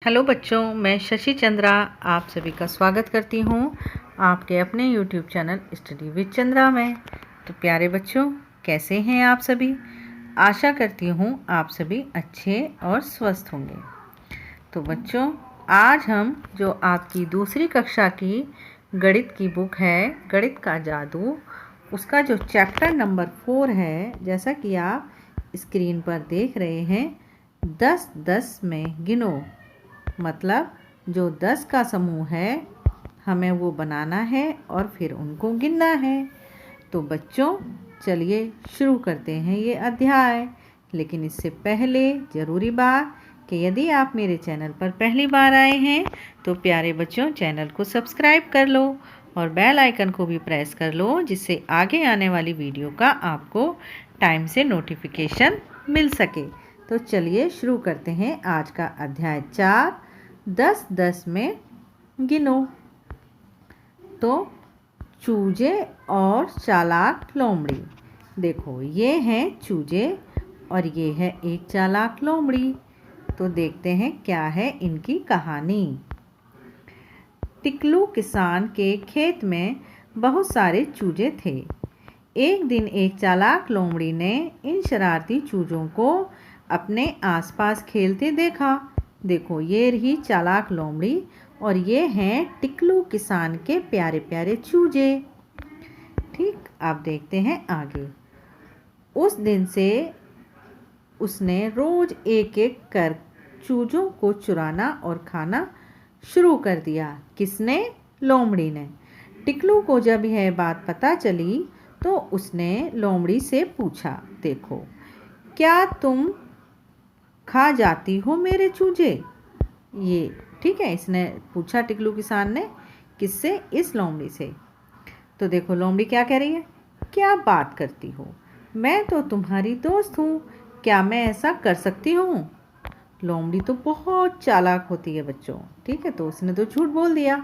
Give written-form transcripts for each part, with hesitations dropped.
Hello बच्चों, मैं शशि चंद्रा आप सभी का स्वागत करती हूँ आपके अपने YouTube channel study with Chandra में। तो प्यारे बच्चों, कैसे हैं आप सभी? आशा करती हूँ आप सभी अच्छे और स्वस्थ होंगे। तो बच्चों, आज हम जो आपकी दूसरी कक्षा की गणित की बुक है गणित का जादू, उसका जो चैप्टर नंबर 4 है, जैसा कि आप स्क्रीन पर देख रहे हैं, 10-10 में गिनो। मतलब जो 10 का समूह है हमें वो बनाना है और फिर उनको गिनना है। तो बच्चों, चलिए शुरू करते हैं ये अध्याय। लेकिन इससे पहले ज़रूरी बात कि यदि आप मेरे चैनल पर पहली बार आए हैं तो प्यारे बच्चों, चैनल को सब्सक्राइब कर लो और बेल आइकन को भी प्रेस कर लो, जिससे आगे आने वाली वीडियो का आपको टाइम से नोटिफिकेशन मिल सके। तो चलिए शुरू करते हैं आज का अध्याय 4, 10-10 में गिनो। तो चूजे और चालाक लोमड़ी। देखो, ये हैं चूजे और ये है एक चालाक लोमड़ी। तो देखते हैं क्या है इनकी कहानी। टिकलू किसान के खेत में बहुत सारे चूजे थे। एक दिन एक चालाक लोमड़ी ने इन शरारती चूजों को अपने आसपास खेलते देखा। देखो, ये रही चालाक लोमड़ी और ये हैं टिकलू किसान के प्यारे प्यारे चूजे। ठीक, अब देखते हैं आगे। उस दिन से उसने रोज एक एक कर चूजों को चुराना और खाना शुरू कर दिया। किसने? लोमड़ी ने। टिकलू को जब यह बात पता चली तो उसने लोमड़ी से पूछा, देखो, क्या तुम खा जाती हो मेरे चूजे? ये ठीक है, इसने पूछा टिकलू किसान ने। किससे? इस लोमड़ी से। तो देखो लोमड़ी क्या कह रही है, क्या बात करती हो, मैं तो तुम्हारी दोस्त हूँ, क्या मैं ऐसा कर सकती हूँ? लोमड़ी तो बहुत चालाक होती है बच्चों। ठीक है, तो उसने तो झूठ बोल दिया।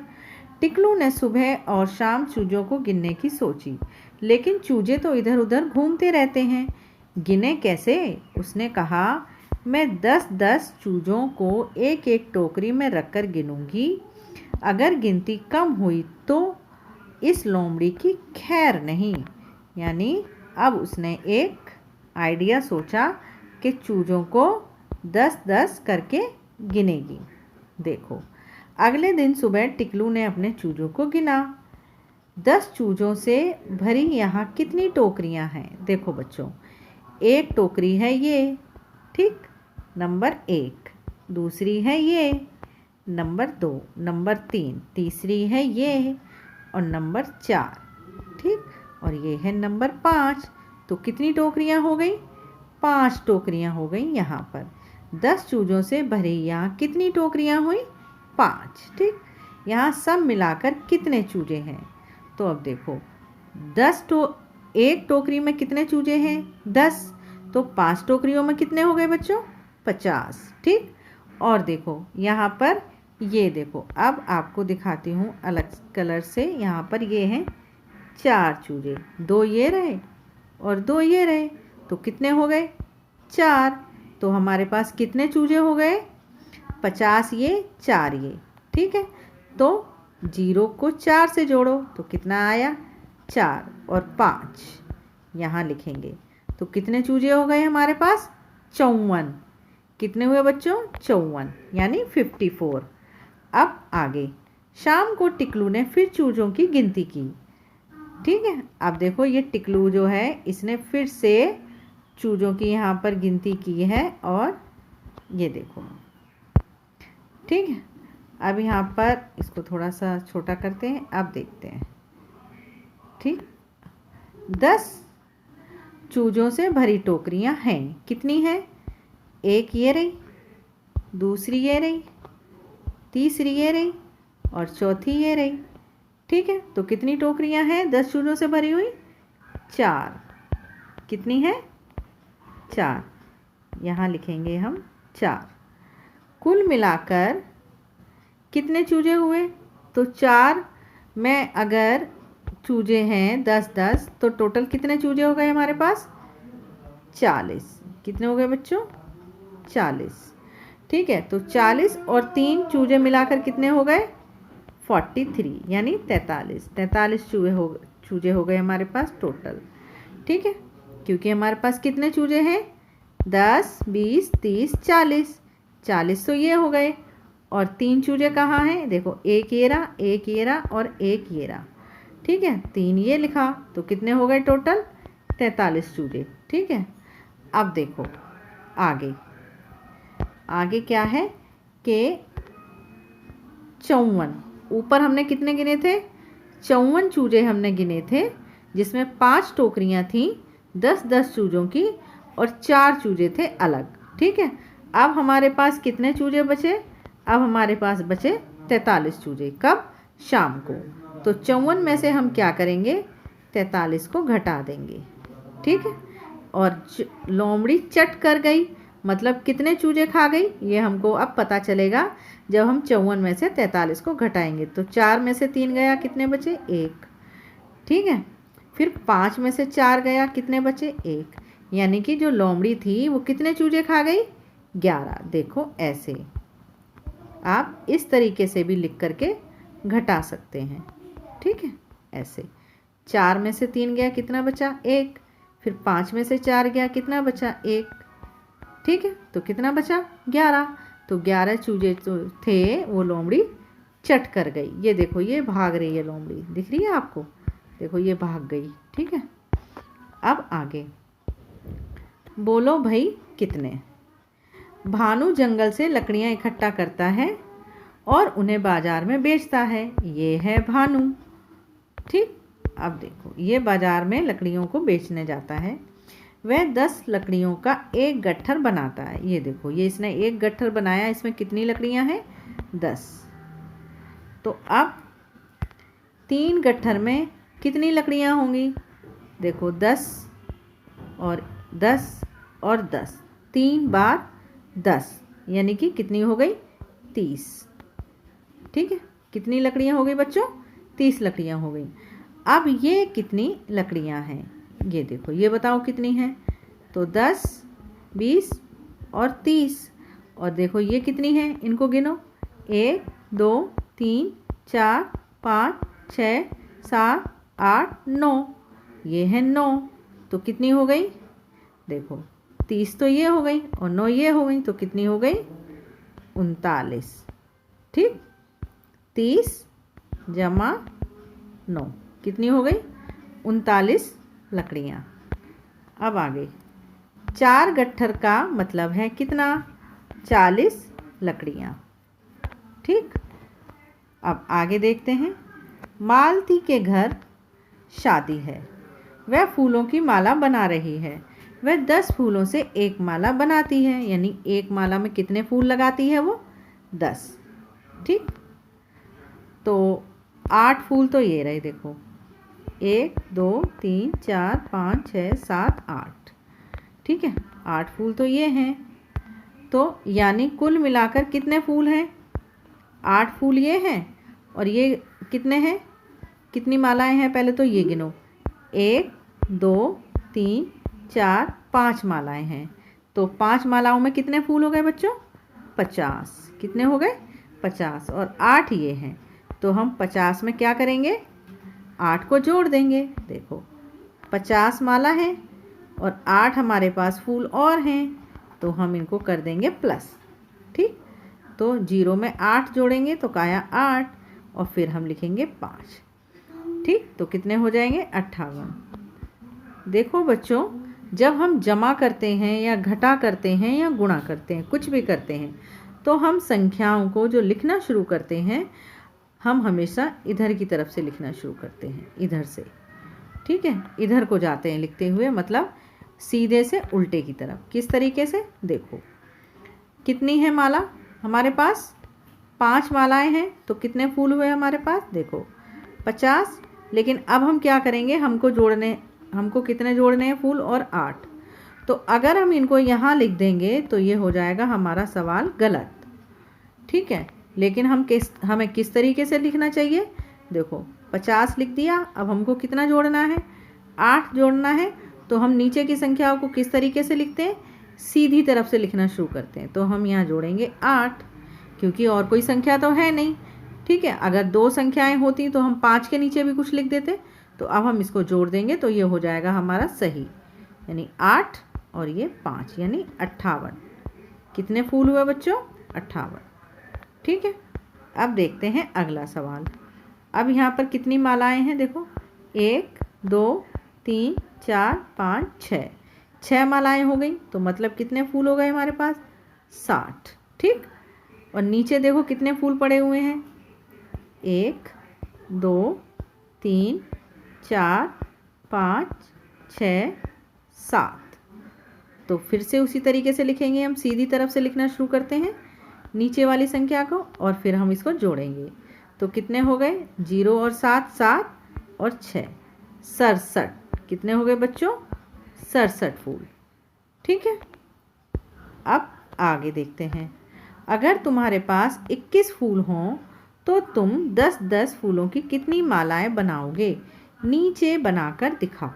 टिकलू ने सुबह और शाम चूजों को गिनने की सोची, लेकिन चूजे तो इधर उधर घूमते रहते हैं, गिने कैसे? उसने कहा, मैं 10-10 चूजों को एक एक टोकरी में रखकर गिनूंगी। अगर गिनती कम हुई तो इस लोमड़ी की खैर नहीं। यानी अब उसने एक आइडिया सोचा कि चूजों को 10-10 करके गिनेगी। देखो, अगले दिन सुबह टिकलू ने अपने चूजों को गिना। 10 चूजों से भरी यहाँ कितनी टोकरियाँ हैं? देखो बच्चों, एक टोकरी है ये, ठीक, नंबर 1। दूसरी है ये, नंबर 2। नंबर 3, तीसरी है ये, और नंबर 4, ठीक, और ये है नंबर 5। तो कितनी टोकरियाँ हो गई? 5 टोकरियाँ हो गई यहाँ पर। 10 चूजों से भरी यहाँ कितनी टोकरियाँ हुई? 5। ठीक, यहाँ सब मिलाकर कितने चूजे हैं? तो अब देखो, एक टोकरी में कितने चूजे हैं? 10। तो 5 टोकरियों में कितने हो गए बच्चों? 50। ठीक, और देखो यहाँ पर, ये देखो, अब आपको दिखाती हूँ अलग कलर से। यहाँ पर ये हैं 4 चूजे, 2 ये रहे और 2 ये रहे, तो कितने हो गए? 4। तो हमारे पास कितने चूजे हो गए? 50 ये, 4 ये। ठीक है, तो 0 को 4 से जोड़ो तो कितना आया? 4 और 5 यहाँ लिखेंगे। तो कितने चूजे हो गए हमारे पास? 54। कितने हुए बच्चों? 54, यानी 54। अब आगे, शाम को टिकलू ने फिर चूजों की गिनती की। ठीक है, अब देखो, ये टिकलू जो है इसने फिर से चूजों की यहाँ पर गिनती की है और ये देखो, ठीक है। अब यहाँ पर इसको थोड़ा सा छोटा करते हैं, अब देखते हैं। ठीक, 10 चूजों से भरी टोकरियाँ हैं। कितनी हैं? एक ये रही, दूसरी ये रही, तीसरी ये रही और चौथी ये रही। ठीक है, तो कितनी टोकरियाँ हैं 10 चूजों से भरी हुई? 4। कितनी है? 4। यहाँ लिखेंगे हम 4। कुल मिलाकर कितने चूजे हुए? तो 4 में अगर चूजे हैं 10-10, तो टोटल कितने चूजे हो गए हमारे पास? 40। कितने हो गए बच्चों? 40। ठीक है, तो 40 और 3 चूजे मिलाकर कितने हो गए? 43 यानी 43 चूजे हो गए हमारे पास टोटल। ठीक है, क्योंकि हमारे पास कितने चूजे हैं? 10, 20, 30, 40 तो ये हो गए। और 3 चूजे कहाँ हैं? देखो, एक ये रहा, एक ये रहा और एक ये रहा। ठीक है, 3 ये लिखा, तो कितने हो गए टोटल? 43 चूजे। ठीक है, अब देखो आगे आगे क्या है कि 54, ऊपर हमने कितने गिने थे? 54 चूजे हमने गिने थे, जिसमें 5 टोकरियां थीं 10-10 चूजों की और 4 चूजे थे अलग। ठीक है, अब हमारे पास कितने चूजे बचे? अब हमारे पास बचे 43 चूजे। कब? शाम को। तो 54 में से हम क्या करेंगे? 43 को घटा देंगे। ठीक है, और लोमड़ी चट कर गई, मतलब कितने चूजे खा गई ये हमको अब पता चलेगा जब हम 54 में से 43 को घटाएंगे। तो 4 में से 3 गया, कितने बचे? 1। ठीक है, फिर 5 में से 4 गया, कितने बचे? 1। यानी कि जो लोमड़ी थी वो कितने चूजे खा गई? 11। देखो ऐसे आप इस तरीके से भी लिख करके घटा सकते हैं। ठीक है, ऐसे 4 में से 3 गया, कितना बचा? 1। फिर 5 में से 4 गया, कितना बचा? 1। ठीक है, तो कितना बचा? 11। तो 11 चूजे तो थे वो लोमड़ी चट कर गई। ये देखो, ये भाग रही है लोमड़ी, दिख रही है आपको? देखो ये भाग गई। ठीक है, अब आगे बोलो भाई कितने? भानु जंगल से लकड़ियाँ इकट्ठा करता है और उन्हें बाजार में बेचता है। ये है भानु। ठीक, अब देखो ये बाजार में लकड़ियों को बेचने जाता है। वह 10 लकड़ियों का एक गट्ठर बनाता है। ये देखो, ये इसने एक गट्ठर बनाया, इसमें कितनी लकड़ियां हैं? 10। तो अब 3 गट्ठर में कितनी लकड़ियां होंगी? देखो 10 और 10 और 10, 3 बार 10 यानी कि कितनी हो गई? 30। ठीक है, कितनी लकड़ियां हो गई बच्चों? 30 लकड़ियां हो गई। अब ये कितनी लकड़ियां हैं? ये देखो, ये बताओ कितनी हैं? तो 10, 20 और 30। और देखो ये कितनी है, इनको गिनो। 1, 2, 3, 4, 5, 6, 7, 8, 9। ये है 9। तो कितनी हो गई? देखो 30 तो ये हो गई और 9 ये हो गई, तो कितनी हो गई? 39। ठीक, 30 जमा 9 कितनी हो गई? 39 लकड़ियाँ। अब आगे 4 गट्ठर का मतलब है कितना? 40 लकड़ियाँ। ठीक, अब आगे देखते हैं। मालती के घर शादी है। वह फूलों की माला बना रही है। वह 10 फूलों से एक माला बनाती है, यानी एक माला में कितने फूल लगाती है वो? 10। ठीक, तो 8 फूल तो ये रहे, देखो 1, 2, 3, 4, 5, 6, 7, 8। ठीक है, 8 फूल तो ये हैं। तो यानी कुल मिलाकर कितने फूल हैं? 8 फूल ये हैं और ये कितने हैं? कितनी मालाएं हैं पहले तो ये गिनो। 1, 2, 3, 4, 5 मालाएं हैं। तो 5 मालाओं में कितने फूल हो गए बच्चों? 50। कितने हो गए? 50। और 8 ये हैं, तो हम 50 में क्या करेंगे? 8 को जोड़ देंगे। देखो 50 माला है और 8 हमारे पास फूल और हैं, तो हम इनको कर देंगे प्लस। ठीक, तो 0 में 8 जोड़ेंगे तो काया 8 और फिर हम लिखेंगे 5। ठीक, तो कितने हो जाएंगे? 58। देखो बच्चों, जब हम जमा करते हैं या घटा करते हैं या गुणा करते हैं, कुछ भी करते हैं, तो हम संख्याओं को जो लिखना शुरू करते हैं, हम हमेशा इधर की तरफ से लिखना शुरू करते हैं, इधर से। ठीक है, इधर को जाते हैं लिखते हुए, मतलब सीधे से उल्टे की तरफ। किस तरीके से? देखो कितनी है माला हमारे पास? 5 मालाएं हैं, तो कितने फूल हुए हमारे पास? देखो 50। लेकिन अब हम क्या करेंगे? हमको कितने जोड़ने हैं फूल? और 8। तो अगर हम इनको यहाँ लिख देंगे तो ये हो जाएगा हमारा सवाल गलत। ठीक है, लेकिन हमें किस तरीके से लिखना चाहिए? देखो 50 लिख दिया, अब हमको कितना जोड़ना है? 8 जोड़ना है। तो हम नीचे की संख्याओं को किस तरीके से लिखते हैं? सीधी तरफ से लिखना शुरू करते हैं। तो हम यहाँ जोड़ेंगे 8, क्योंकि और कोई संख्या तो है नहीं। ठीक है, अगर 2 संख्याएं होती तो हम 5 के नीचे भी कुछ लिख देते। तो अब हम इसको जोड़ देंगे तो ये हो जाएगा हमारा सही, यानी 8 और ये 5 यानी 58। कितने फूल हुए बच्चों? 58। ठीक है, अब देखते हैं अगला सवाल। अब यहाँ पर कितनी मालाएं हैं देखो, 1 2 3 4 5 6, 6 मालाएं हो गई। तो मतलब कितने फूल हो गए हमारे पास? 60। ठीक, और नीचे देखो कितने फूल पड़े हुए हैं, 1 2 3 4 5 6 7। तो फिर से उसी तरीके से लिखेंगे, हम सीधी तरफ से लिखना शुरू करते हैं नीचे वाली संख्या को और फिर हम इसको जोड़ेंगे। तो कितने हो गए? 0 और 7 7 और 6 67। कितने हो गए बच्चों? 67 फूल। ठीक है, अब आगे देखते हैं। अगर तुम्हारे पास 21 फूल हों तो तुम 10-10 फूलों की कितनी मालाएं बनाओगे? नीचे बनाकर दिखाओ।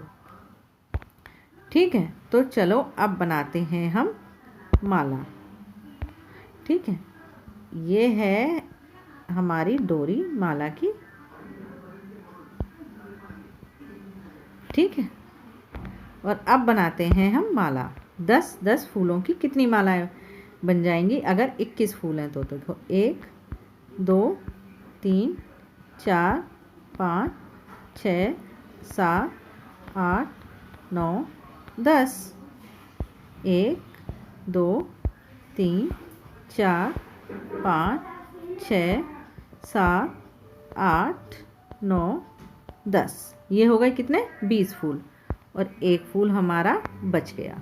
ठीक है, तो चलो अब बनाते हैं हम माला। ठीक है, ये है हमारी डोरी माला की। ठीक है, और अब बनाते हैं हम माला। 10-10 फूलों की कितनी मालाएं बन जाएंगी अगर 21 फूल हैं? तो देखो 1 2 3 4 5 6 7 8 9 10। 1 2 3 4 5 6 7 8 9 10। ये हो गए कितने? 20 फूल, और एक फूल हमारा बच गया।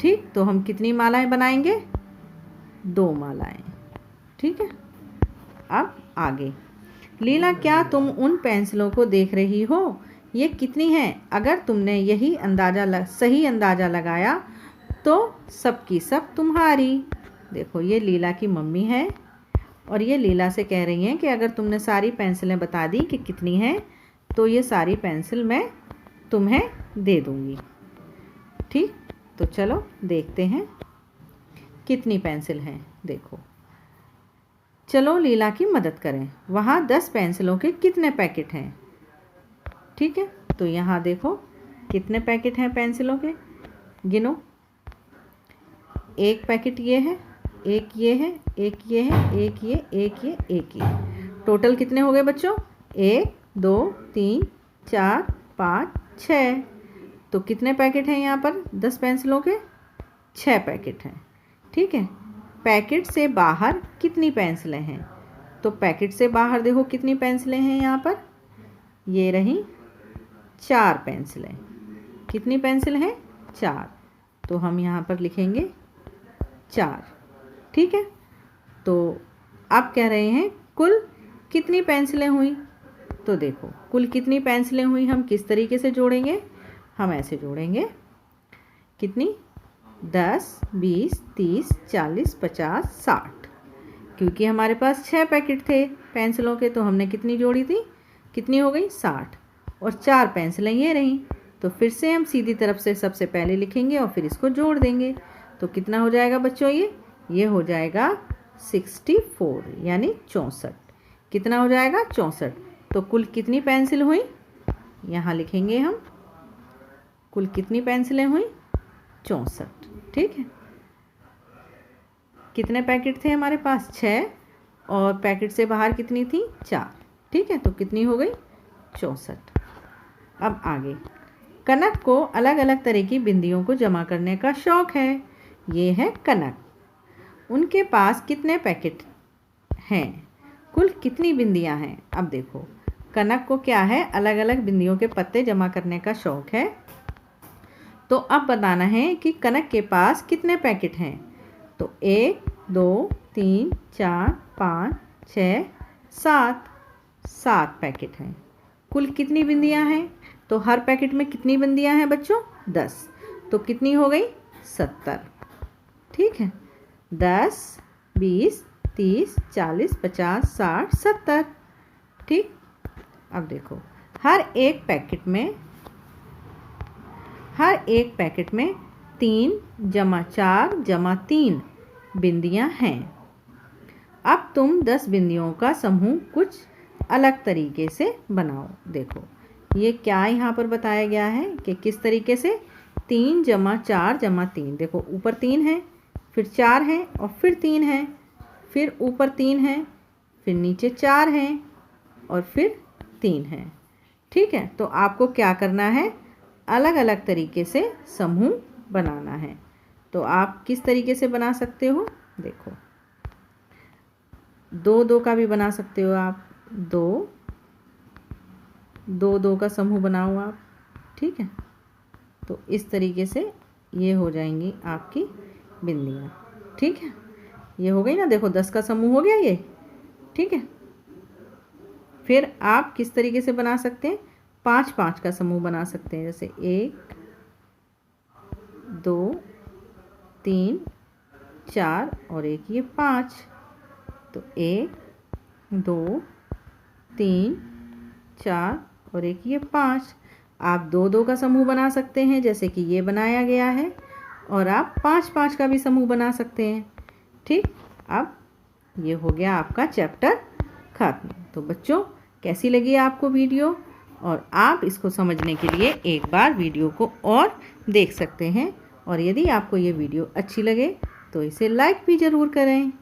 ठीक, तो हम कितनी मालाएं बनाएंगे? 2 मालाएं। ठीक है, अब आगे। लीला, क्या तुम उन पेंसिलों को देख रही हो? ये कितनी हैं? अगर तुमने यही सही अंदाज़ा लगाया तो सबकी सब तुम्हारी। देखो ये लीला की मम्मी है और ये लीला से कह रही हैं कि अगर तुमने सारी पेंसिलें बता दी कि कितनी हैं तो ये सारी पेंसिल मैं तुम्हें दे दूँगी। ठीक, तो चलो देखते हैं कितनी पेंसिल हैं। देखो, चलो लीला की मदद करें। वहाँ 10 पेंसिलों के कितने पैकेट हैं? ठीक है, तो यहाँ देखो कितने पैकेट हैं पेंसिलों के, गिनो। एक पैकेट ये है, एक ये है, एक ये है, एक ये, एक ये, एक ये। टोटल कितने हो गए बच्चों? 1 2 3 4 5 6। तो कितने पैकेट हैं यहाँ पर 10 पेंसिलों के? 6 पैकेट हैं। ठीक है, पैकेट से बाहर कितनी पेंसिलें हैं? तो पैकेट से बाहर देखो कितनी पेंसिलें हैं यहाँ पर, ये रही 4 पेंसिलें। कितनी पेंसिल हैं? 4। तो हम यहाँ पर लिखेंगे 4। ठीक है, तो आप कह रहे हैं कुल कितनी पेंसिलें हुई? तो देखो कुल कितनी पेंसिलें हुई हम किस तरीके से जोड़ेंगे? हम ऐसे जोड़ेंगे, कितनी? 10 20 30 40 50 60। क्योंकि हमारे पास 6 पैकेट थे पेंसिलों के, तो हमने कितनी जोड़ी थी? कितनी हो गई? 60। और 4 पेंसिलें ये रहीं। तो फिर से हम सीधी तरफ से सबसे पहले लिखेंगे और फिर इसको जोड़ देंगे। तो कितना हो जाएगा बच्चों? ये हो जाएगा 64 यानी 64। कितना हो जाएगा? 64। तो कुल कितनी पेंसिल हुई? यहाँ लिखेंगे हम, कुल कितनी पेंसिलें हुई? 64। ठीक है, कितने पैकेट थे हमारे पास? 6, और पैकेट से बाहर कितनी थी? 4। ठीक है, तो कितनी हो गई? 64। अब आगे। कनक को अलग अलग तरह की बिंदियों को जमा करने का शौक है। ये है कनक। उनके पास कितने पैकेट हैं? कुल कितनी बिंदियां हैं? अब देखो कनक को क्या है, अलग अलग बिंदियों के पत्ते जमा करने का शौक है। तो अब बताना है कि कनक के पास कितने पैकेट हैं। तो 1 2 3 4 5 6 7 7 पैकेट हैं। कुल कितनी बिंदियां हैं? तो हर पैकेट में कितनी बिंदियां हैं बच्चों? 10। तो कितनी हो गई? 70। ठीक है, 10 20 30 40 50 60 70। ठीक, अब देखो हर एक पैकेट में 3 जमा 4 जमा 3 बिंदियां हैं। अब तुम 10 बिंदियों का समूह कुछ अलग तरीके से बनाओ। देखो ये क्या यहाँ पर बताया गया है कि किस तरीके से 3 जमा 4 जमा 3। देखो ऊपर 3 है, फिर 4 है और फिर 3 है, फिर ऊपर 3 है, फिर नीचे 4 है और फिर 3 है। ठीक है, तो आपको क्या करना है, अलग अलग तरीके से समूह बनाना है। तो आप किस तरीके से बना सकते हो, देखो 2-2 का भी बना सकते हो आप। 2-2 का समूह बनाओ आप। ठीक है, तो इस तरीके से ये हो जाएंगी आपकी बिंदियाँ। ठीक है, ये हो गई ना। देखो 10 का समूह हो गया ये। ठीक है, फिर आप किस तरीके से बना सकते हैं, 5-5 का समूह बना सकते हैं। जैसे 1 2 3 4 और एक ये 5। तो 1 2 3 4 और एक ये 5। आप 2-2 का समूह बना सकते हैं जैसे कि ये बनाया गया है, और आप 5-5 का भी समूह बना सकते हैं। ठीक, अब ये हो गया आपका चैप्टर खत्म। तो बच्चों कैसी लगी आपको वीडियो, और आप इसको समझने के लिए एक बार वीडियो को और देख सकते हैं। और यदि आपको ये वीडियो अच्छी लगे तो इसे लाइक भी ज़रूर करें।